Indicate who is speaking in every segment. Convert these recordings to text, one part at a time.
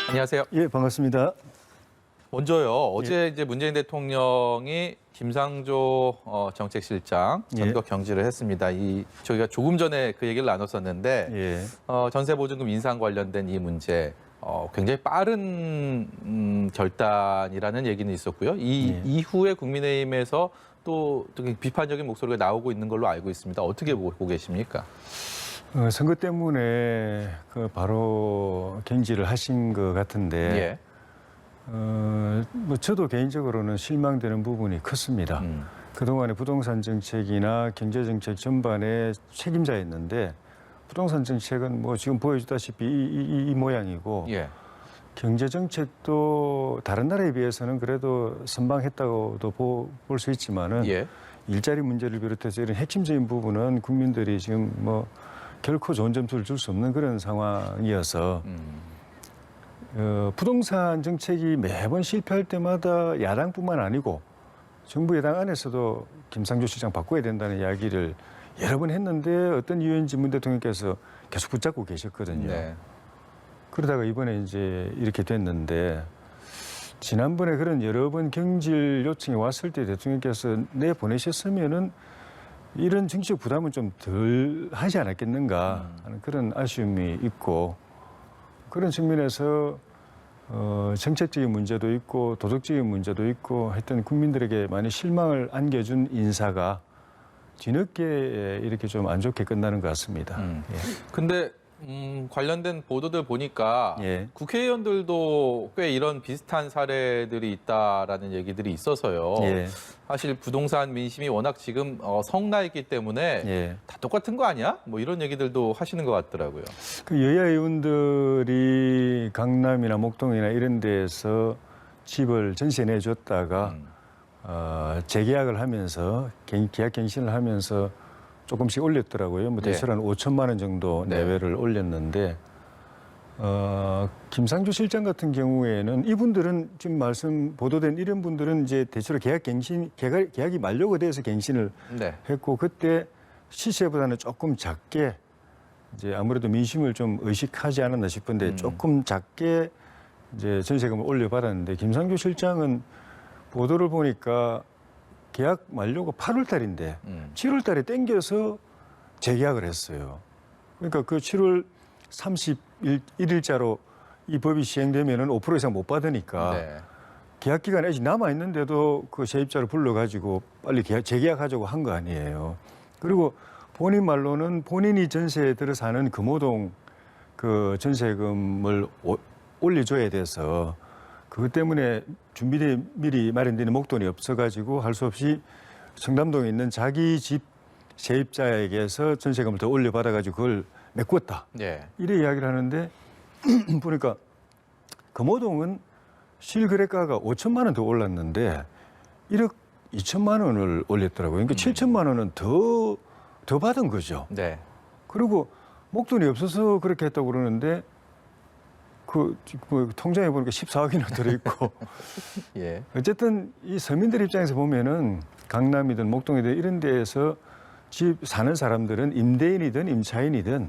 Speaker 1: 안녕하세요.
Speaker 2: 예, 반갑습니다.
Speaker 1: 먼저요. 어제 이제 문재인 대통령이 김상조 정책실장 전격 경질을 했습니다. 저희가 조금 전에 그 얘기를 나눴었는데
Speaker 2: 예.
Speaker 1: 전세보증금 인상 관련된 이 문제 굉장히 빠른 결단이라는 얘기는 있었고요. 이후에 국민의힘에서 또 비판적인 목소리가 나오고 있는 걸로 알고 있습니다. 어떻게 보고 계십니까?
Speaker 2: 선거 때문에 바로 경질을 하신 것 같은데,
Speaker 1: 예.
Speaker 2: 뭐 저도 개인적으로는 실망되는 부분이 컸습니다. 그동안의 부동산 정책이나 경제 정책 전반의 책임자였는데, 부동산 정책은 뭐 지금 보여주다시피 이 모양이고,
Speaker 1: 예.
Speaker 2: 경제 정책도 다른 나라에 비해서는 그래도 선방했다고도 볼 수 있지만은,
Speaker 1: 예.
Speaker 2: 일자리 문제를 비롯해서 이런 핵심적인 부분은 국민들이 지금 뭐 결코 좋은 점수를 줄 수 없는 그런 상황이어서 부동산 정책이 매번 실패할 때마다 야당뿐만 아니고 정부 여당 안에서도 김상조 실장 바꿔야 된다는 이야기를 여러 번 했는데 어떤 이유인지 문 대통령께서 계속 붙잡고 계셨거든요.
Speaker 1: 네.
Speaker 2: 그러다가 이번에 이제 이렇게 됐는데 지난번에 그런 여러 번 경질 요청이 왔을 때 대통령께서 내보내셨으면은 이런 정치적 부담은 좀 덜 하지 않았겠는가 하는 그런 아쉬움이 있고 그런 측면에서 정책적인 문제도 있고 도덕적인 문제도 있고 하여튼 국민들에게 많이 실망을 안겨준 인사가 뒤늦게 이렇게 좀 안 좋게 끝나는 것 같습니다. 예.
Speaker 1: 근데 관련된 보도들 보니까
Speaker 2: 예.
Speaker 1: 국회의원들도 꽤 이런 비슷한 사례들이 있다라는 얘기들이 있어서요.
Speaker 2: 예.
Speaker 1: 사실 부동산 민심이 워낙 지금 성나 있기 때문에
Speaker 2: 예.
Speaker 1: 다 똑같은 거 아니야? 뭐 이런 얘기들도 하시는 것 같더라고요.
Speaker 2: 그 여야 의원들이 강남이나 목동이나 이런 데에서 집을 전세 내줬다가 재계약을 하면서 계약 갱신을 하면서 조금씩 올렸더라고요. 뭐 대체로 한 5천만 원 정도 내외를 올렸는데 김상조 실장 같은 경우에는 이분들은 지금 보도된 이런 분들은 이제 대체로 계약이 만료가 돼서 갱신을 했고 그때 시세보다는 조금 작게 이제 아무래도 민심을 좀 의식하지 않았나 싶은데 조금 작게 이제 전세금을 올려받았는데 김상조 실장은 보도를 보니까 계약 만료가 8월 달인데 7월 달에 땡겨서 재계약을 했어요. 그러니까 그 7월 31일자로 이 법이 시행되면은 5% 이상 못 받으니까 계약 기간이 아직 남아 있는데도 그 세입자를 불러가지고 빨리 재계약하자고 한 거 아니에요. 그리고 본인 말로는 본인이 전세에 들어 사는 금호동 그 전세금을 올려줘야 돼서 그것 때문에 미리 마련되는 목돈이 없어가지고 할 수 없이 청담동에 있는 자기 집 세입자에게서 전세금을 더 올려받아가지고 그걸 메꿨다. 이래 이야기를 하는데 보니까 금호동은 실거래가가 5천만 원 더 올랐는데 1억 2천만 원을 올렸더라고요. 그러니까 7천만 원은 더 받은 거죠. 그리고 목돈이 없어서 그렇게 했다고 그러는데 통장에 보니까 14억이나 들어있고. 어쨌든 이 서민들 입장에서 보면은 강남이든 목동이든 이런 데에서 집 사는 사람들은 임대인이든 임차인이든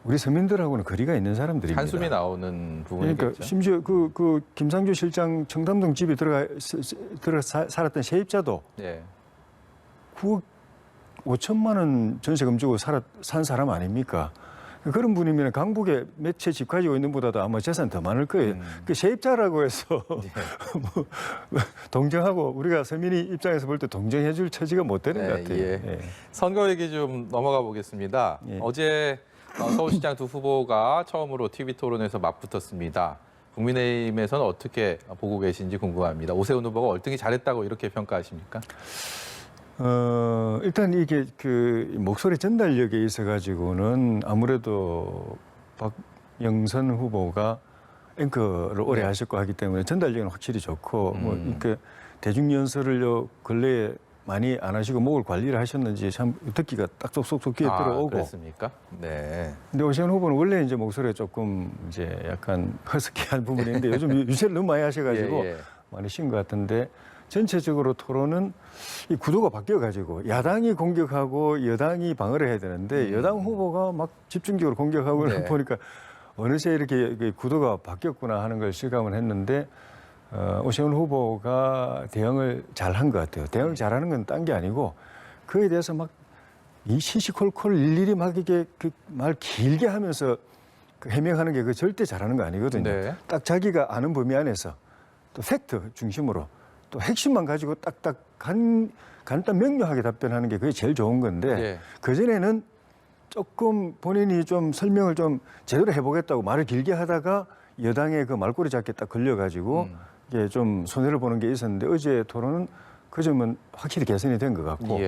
Speaker 2: 우리 서민들하고는 거리가 있는 사람들입니다.
Speaker 1: 한숨이 나오는 부분이겠죠.
Speaker 2: 그러니까 심지어 그 김상조 실장 청담동 집에 들어가 살았던 세입자도 9억 5천만 원 전세금 주고 산 사람 아닙니까? 그런 분이면 강북에 몇 채 집 가지고 있는 보다도 아마 재산 더 많을 거예요. 그 세입자라고 해서 뭐 동정하고 우리가 서민이 입장에서 볼 때 동정해 줄 처지가 못 되는 것 같아요.
Speaker 1: 선거 얘기 좀 넘어가 보겠습니다. 어제 서울시장 두 후보가 처음으로 TV 토론에서 맞붙었습니다. 국민의힘에서는 어떻게 보고 계신지 궁금합니다. 오세훈 후보가 월등히 잘했다고 이렇게 평가하십니까?
Speaker 2: 일단 이게 그 목소리 전달력에 있어 가지고는 아무래도 박영선 후보가 앵커를 오래 하셨고 하기 때문에 전달력은 확실히 좋고 뭐 이렇게 대중연설을 근래에 많이 안 하시고 목을 관리를 하셨는지 참 듣기가 딱 쏙쏙 귀에 들어오고.
Speaker 1: 그렇습니까? 네.
Speaker 2: 근데 오세훈 후보는 원래 이제 목소리가 조금 이제 약간 허스키한 부분이 있는데 요즘 유세를 너무 많이 하셔가지고 많이 쉰 것 같은데 전체적으로 토론은 이 구도가 바뀌어가지고 야당이 공격하고 여당이 방어를 해야 되는데 여당 후보가 막 집중적으로 공격하고 보니까 어느새 이렇게 구도가 바뀌었구나 하는 걸 실감을 했는데 오세훈 후보가 대응을 잘한 것 같아요. 대응을 잘하는 건 딴 게 아니고 그에 대해서 막 이 시시콜콜 일일이 막 이게 그 말 길게 하면서 그 해명하는 게 그 절대 잘하는 거 아니거든요.
Speaker 1: 네.
Speaker 2: 딱 자기가 아는 범위 안에서 또 팩트 중심으로 또 핵심만 가지고 딱딱 간단 명료하게 답변하는 게 그게 제일 좋은 건데 그전에는 조금 본인이 좀 설명을 좀 제대로 해보겠다고 말을 길게 하다가 여당의 그 말꼬리 잡기에 딱 걸려가지고 이게 좀 손해를 보는 게 있었는데 어제 토론은 그 점은 확실히 개선이 된 것 같고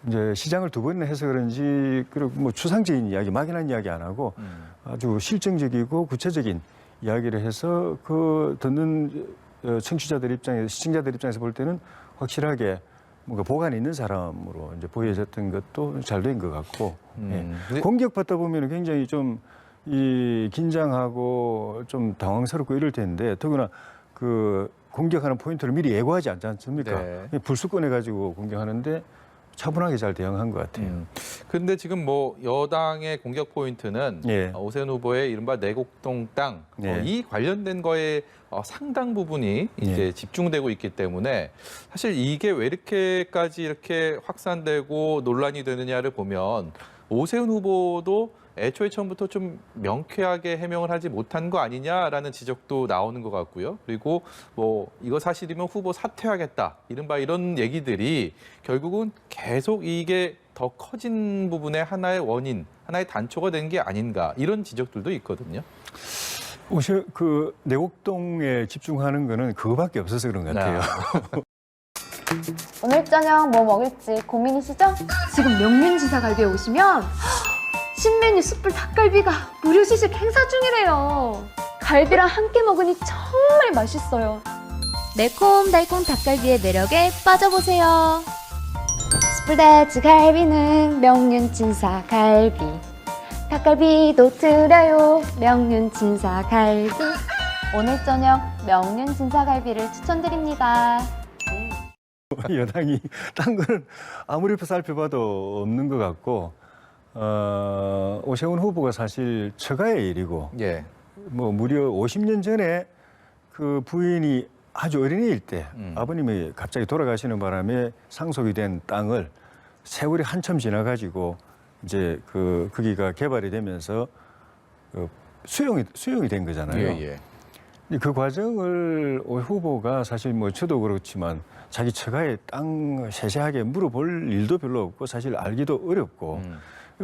Speaker 2: 이제 시장을 두 번이나 해서 그런지 그리고 뭐 추상적인 이야기, 막연한 이야기 안 하고 아주 실증적이고 구체적인 이야기를 해서 그 듣는 청취자들 입장에서 시청자들 입장에서 볼 때는 확실하게 뭔가 보관이 있는 사람으로 이제 보여졌던 것도 잘 된 것 같고 공격받다 보면 굉장히 좀 이 긴장하고 좀 당황스럽고 이럴 텐데 더구나 그 공격하는 포인트를 미리 예고하지 않지 않습니까? 불쑥 꺼내가지고 공격하는데 차분하게 잘 대응한 것 같아요.
Speaker 1: 그런데 지금 뭐 여당의 공격 포인트는 오세훈 후보의 이른바 내곡동 땅 이 관련된 거에 상당 부분이 이제 집중되고 있기 때문에 사실 이게 왜 이렇게 확산되고 논란이 되느냐를 보면 오세훈 후보도 애초에 처음부터 좀 명쾌하게 해명을 하지 못한 거 아니냐라는 지적도 나오는 것 같고요. 그리고 뭐 이거 사실이면 후보 사퇴하겠다. 이른바 이런 얘기들이 결국은 계속 이게 더 커진 부분의 하나의 원인, 하나의 단초가 된 게 아닌가 이런 지적들도 있거든요.
Speaker 2: 그 내곡동에 집중하는 거는 그거밖에 없어서 그런 것 같아요.
Speaker 3: 오늘 저녁 뭐 먹을지 고민이시죠?
Speaker 4: 지금 명륜지사갈비에 오시면 신메뉴 숯불 닭갈비가 무료 시식 행사 중이래요. 갈비랑 함께 먹으니 정말 맛있어요.
Speaker 5: 매콤달콤 닭갈비의 매력에 빠져보세요.
Speaker 3: 숯불돼지 갈비는 명륜진사갈비. 닭갈비도 드려요. 명륜진사갈비. 오늘 저녁 명륜진사갈비를 추천드립니다.
Speaker 2: 여당이 딴 거는 아무리 살펴봐도 없는 것 같고 오세훈 후보가 사실 처가의 일이고 뭐 무려 50년 전에 그 부인이 아주 어린이일 때 아버님이 갑자기 돌아가시는 바람에 상속이 된 땅을 세월이 한참 지나가지고 이제 거기가 개발이 되면서 수용이 된 거잖아요. 그 과정을 오 후보가 사실 뭐 저도 그렇지만 자기 처가의 땅 세세하게 물어볼 일도 별로 없고 사실 알기도 어렵고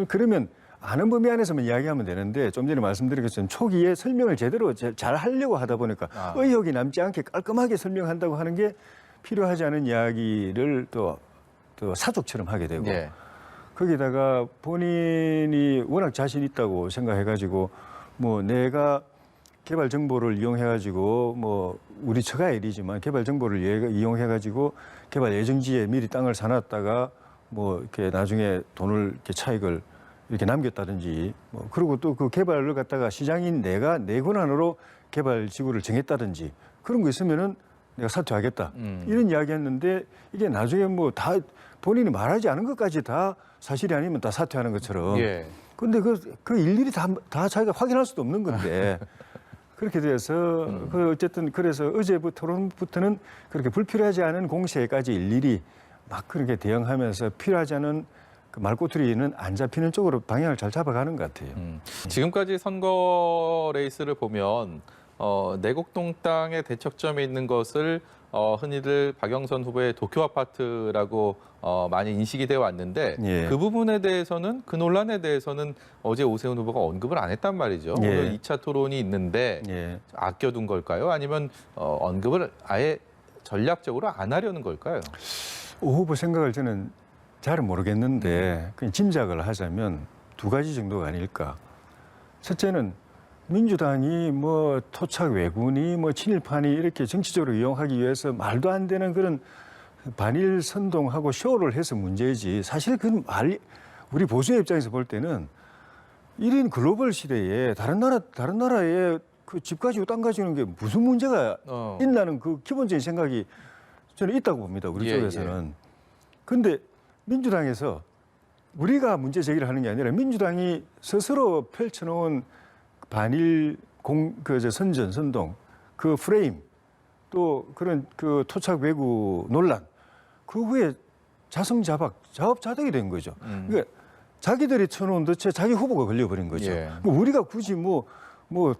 Speaker 2: 그러면 아는 범위 안에서만 이야기하면 되는데 좀 전에 말씀드린 것처럼 초기에 설명을 제대로 잘 하려고 하다 보니까 의혹이 남지 않게 깔끔하게 설명한다고 하는 게 필요하지 않은 이야기를 또 사족처럼 하게 되고 거기다가 본인이 워낙 자신 있다고 생각해가지고 뭐 내가 개발 정보를 이용해가지고 뭐 우리 처가의 일이지만 개발 정보를 이용해가지고 개발 예정지에 미리 땅을 사놨다가 뭐 이렇게 나중에 돈을 이렇게 차익을 이렇게 남겼다든지 뭐 그리고 또 그 개발을 갖다가 시장인 내가 내 권한으로 개발 지구를 정했다든지 그런 거 있으면은 내가 사퇴하겠다 이런 이야기했는데 이게 나중에 뭐 다 본인이 말하지 않은 것까지 다 사실이 아니면 다 사퇴하는 것처럼. 근데 그 일일이 다 자기가 확인할 수도 없는 건데. 그렇게 돼서 어쨌든 그래서 어제 토론부터는 그렇게 불필요하지 않은 공세까지 일일이 막 그렇게 대응하면서 필요하지 않은 그 말꼬투리는 안 잡히는 쪽으로 방향을 잘 잡아가는 것 같아요.
Speaker 1: 지금까지 선거 레이스를 보면 내곡동 땅의 대척점에 있는 것을 흔히들 박영선 후보의 도쿄 아파트라고 많이 인식이 되어 왔는데 그 부분에 대해서는 그 논란에 대해서는 어제 오세훈 후보가 언급을 안 했단 말이죠. 오늘 2차 토론이 있는데 아껴둔 걸까요? 아니면 언급을 아예 전략적으로 안 하려는 걸까요?
Speaker 2: 오 후보 생각을 저는 잘은 모르겠는데 그냥 짐작을 하자면 두 가지 정도가 아닐까. 첫째는 민주당이 뭐 토착 왜군이 뭐 친일파니 이렇게 정치적으로 이용하기 위해서 말도 안 되는 그런 반일 선동하고 쇼를 해서 문제이지 사실 그 우리 보수의 입장에서 볼 때는 1인 글로벌 시대에 다른 나라에 그 집 가지고 땅 가지는 게 무슨 문제가 있나는 그 기본적인 생각이 저는 있다고 봅니다. 우리 쪽에서는. 근데 민주당에서 우리가 문제 제기를 하는 게 아니라 민주당이 스스로 펼쳐놓은 반일 선전, 선동, 그 프레임 또 그런 그 토착 외구 논란 그 후에 자업자득이 된 거죠. 그러니까 자기들이 쳐놓은 덫에 자기 후보가 걸려버린 거죠. 우리가 굳이 뭐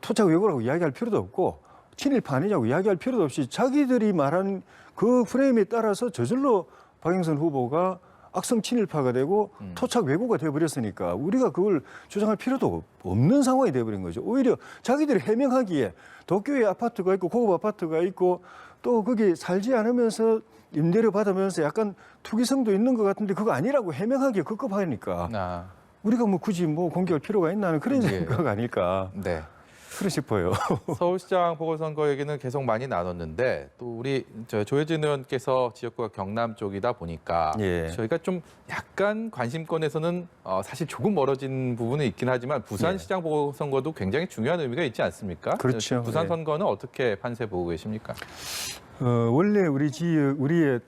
Speaker 2: 토착 외구라고 이야기할 필요도 없고 친일파 아니냐고 이야기할 필요도 없이 자기들이 말한 그 프레임에 따라서 저절로 박영선 후보가 악성 친일파가 되고 토착 외구가 되어버렸으니까 우리가 그걸 주장할 필요도 없는 상황이 되어버린 거죠. 오히려 자기들이 해명하기에 도쿄에 아파트가 있고 고급 아파트가 있고 또 거기 살지 않으면서 임대료 받으면서 약간 투기성도 있는 것 같은데 그거 아니라고 해명하기에 급급하니까 우리가 뭐 굳이 뭐 공개할 필요가 있나 하는 그런 생각 아닐까.
Speaker 1: 네.
Speaker 2: 그러 싶어요.
Speaker 1: 서울시장 보궐선거 얘기는 계속 많이 나눴는데 또 우리 조혜진 의원께서 지역구가 경남 쪽이다 보니까 저희가 좀 약간 관심권에서는 사실 조금 멀어진 부분은 있긴 하지만 부산시장 보궐선거도 굉장히 중요한 의미가 있지 않습니까?
Speaker 2: 그렇죠.
Speaker 1: 부산 선거는 어떻게 판세 보고 계십니까?
Speaker 2: 원래 우리의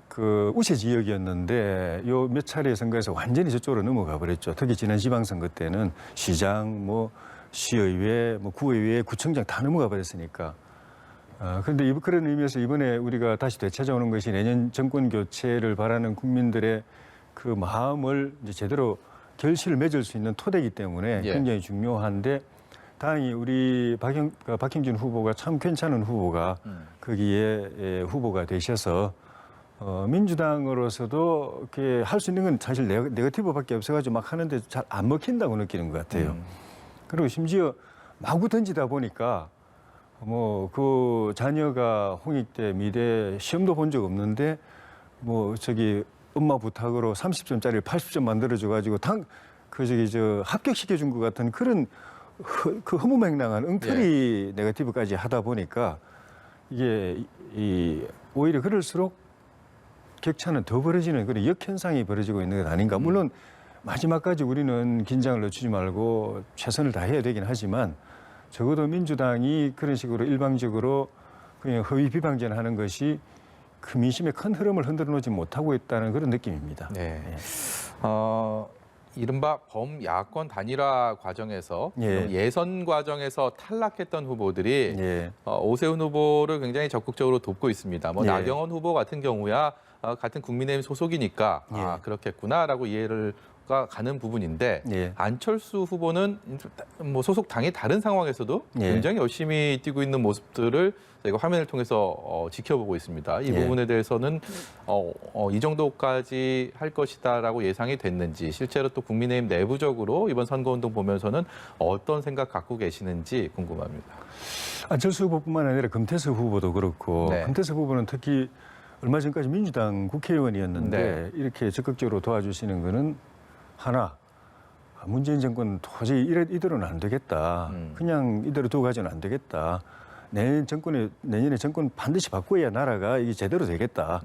Speaker 2: 그 우세 지역이었는데 요 몇 차례 선거에서 완전히 저쪽으로 넘어가 버렸죠. 특히 지난 지방선거 때는 시장, 시의회, 구의회, 구청장 다 넘어가 버렸으니까. 그런데 그런 의미에서 이번에 우리가 다시 되찾아오는 것이 내년 정권 교체를 바라는 국민들의 그 마음을 이제 제대로 결실을 맺을 수 있는 토대이기 때문에 굉장히 중요한데 다행히 우리 박형준 후보가 참 괜찮은 후보가 거기에 후보가 되셔서 민주당으로서도 이렇게 할 수 있는 건 사실 네거티브밖에 없어가지고 막 하는데 잘 안 먹힌다고 느끼는 것 같아요. 그리고 심지어 마구 던지다 보니까 그 자녀가 홍익대, 미대 시험도 본 적 없는데 엄마 부탁으로 30점짜리 80점 만들어줘가지고 합격시켜준 것 같은 그런 그 허무맹랑한 엉터리 네거티브까지 하다 보니까 이게 오히려 그럴수록 격차는 더 벌어지는 그런 역현상이 벌어지고 있는 것 아닌가. 물론 마지막까지 우리는 긴장을 늦추지 말고 최선을 다해야 되긴 하지만 적어도 민주당이 그런 식으로 일방적으로 그냥 허위 비방전하는 것이 그 민심의 큰 흐름을 흔들어 놓지 못하고 있다는 그런 느낌입니다.
Speaker 1: 네. 이른바 범야권 단일화 과정에서 예선 과정에서 탈락했던 후보들이 오세훈 후보를 굉장히 적극적으로 돕고 있습니다. 나경원 후보 같은 경우야 같은 국민의힘 소속이니까 그렇겠구나라고 이해를 가는 부분인데 안철수 후보는 소속 당이 다른 상황에서도 굉장히 열심히 뛰고 있는 모습들을 저희가 화면을 통해서 지켜보고 있습니다. 이 부분에 대해서는 이 정도까지 할 것이다라고 예상이 됐는지 실제로 또 국민의힘 내부적으로 이번 선거운동 보면서는 어떤 생각 갖고 계시는지 궁금합니다.
Speaker 2: 안철수 후보뿐만 아니라 금태섭 후보도 그렇고 금태섭 후보는 특히 얼마 전까지 민주당 국회의원이었는데 이렇게 적극적으로 도와주시는 거는 하나, 문재인 정권 도저히 이대로는 안 되겠다. 그냥 이대로 두고 가지는 안 되겠다. 내년에 정권 반드시 바꿔야 나라가 이게 제대로 되겠다.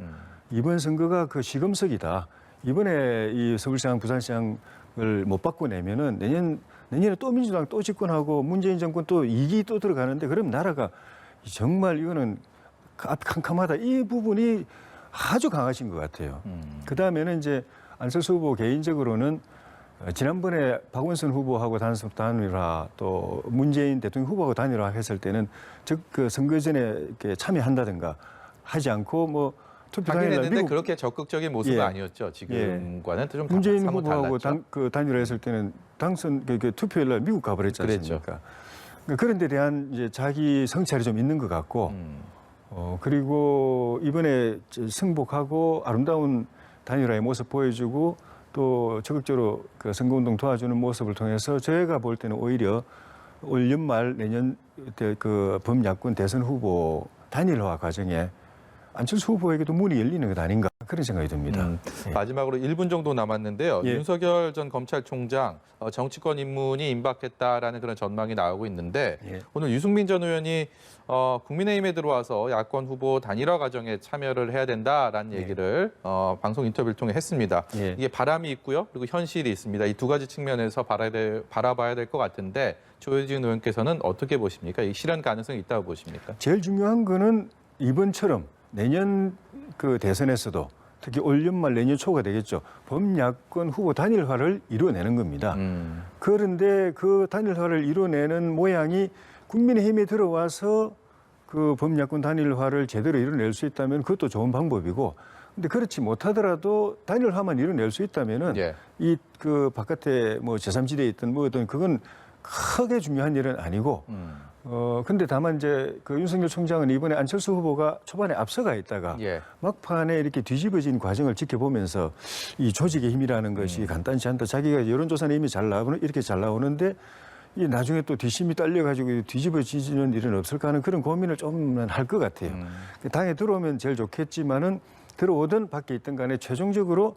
Speaker 2: 이번 선거가 그 시금석이다. 이번에 이 서울시장, 부산시장을 못 바꿔내면은 내년에 또 민주당 또 집권하고 문재인 정권 또 2기 또 들어가는데 그럼 나라가 정말 이거는 캄캄하다. 이 부분이 아주 강하신 것 같아요. 그 다음에는 이제 안철수 후보 개인적으로는 지난번에 박원순 후보하고 단일화 또 문재인 대통령 후보하고 단일화 했을 때는 그 선거 전에 이렇게 참여한다든가 하지 않고 투표
Speaker 1: 하긴
Speaker 2: 당일날
Speaker 1: 했는데 그렇게 적극적인 모습은 아니었죠. 지금과는 좀
Speaker 2: 문재인 후보하고 단일화했을
Speaker 1: 네.
Speaker 2: 때는 투표일날 미국 가버렸지 않습니까? 그런 데 대한 이제 자기 성찰이 좀 있는 것 같고 그리고 이번에 승복하고 아름다운 단일화의 모습 보여주고 또 적극적으로 그 선거운동 도와주는 모습을 통해서 저희가 볼 때는 오히려 올 연말 내년 그 범야권 대선 후보 단일화 과정에 안철수 후보에게도 문이 열리는 것 아닌가 그런 생각이 듭니다.
Speaker 1: 마지막으로 1분 정도 남았는데요.
Speaker 2: 예.
Speaker 1: 윤석열 전 검찰총장 정치권 입문이 임박했다라는 그런 전망이 나오고 있는데
Speaker 2: 예.
Speaker 1: 오늘 유승민 전 의원이 국민의힘에 들어와서 야권 후보 단일화 과정에 참여를 해야 된다라는 얘기를 방송 인터뷰를 통해 했습니다.
Speaker 2: 예.
Speaker 1: 이게 바람이 있고요. 그리고 현실이 있습니다. 이 두 가지 측면에서 바라봐야 될 것 같은데 조혜진 의원께서는 어떻게 보십니까? 이 실현 가능성이 있다고 보십니까?
Speaker 2: 제일 중요한 거는 이번처럼 내년 그 대선에서도 특히 올 연말 내년 초가 되겠죠. 범야권 후보 단일화를 이루어내는 겁니다. 그런데 그 단일화를 이루어내는 모양이 국민의힘에 들어와서 그 범야권 단일화를 제대로 이뤄낼 수 있다면 그것도 좋은 방법이고, 근데 그렇지 못하더라도 단일화만 이뤄낼 수 있다면은
Speaker 1: 예.
Speaker 2: 이 그 바깥에 뭐 제3지대에 있든 뭐든 그건 크게 중요한 일은 아니고, 근데 다만 이제 그 윤석열 총장은 이번에 안철수 후보가 초반에 앞서가 있다가
Speaker 1: 예.
Speaker 2: 막판에 이렇게 뒤집어진 과정을 지켜보면서 이 조직의 힘이라는 것이 간단치 않다. 자기가 여론조사는 이미 잘 나오는 이렇게 잘 나오는데 이 나중에 또 뒷심이 딸려가지고 뒤집어지는 일은 없을까 하는 그런 고민을 좀 할 것 같아요. 당에 들어오면 제일 좋겠지만은 들어오든 밖에 있든 간에 최종적으로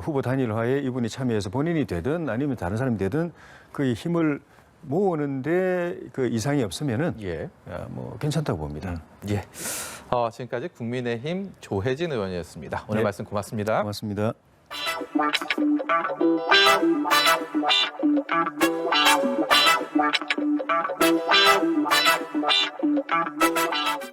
Speaker 2: 후보 단일화에 이분이 참여해서 본인이 되든 아니면 다른 사람이 되든 그 힘을 모으는데 그 이상이 없으면은
Speaker 1: 예.
Speaker 2: 뭐 괜찮다고 봅니다.
Speaker 1: 예. 지금까지 국민의힘 조혜진 의원이었습니다. 오늘
Speaker 2: 네.
Speaker 1: 말씀 고맙습니다.
Speaker 2: 고맙습니다.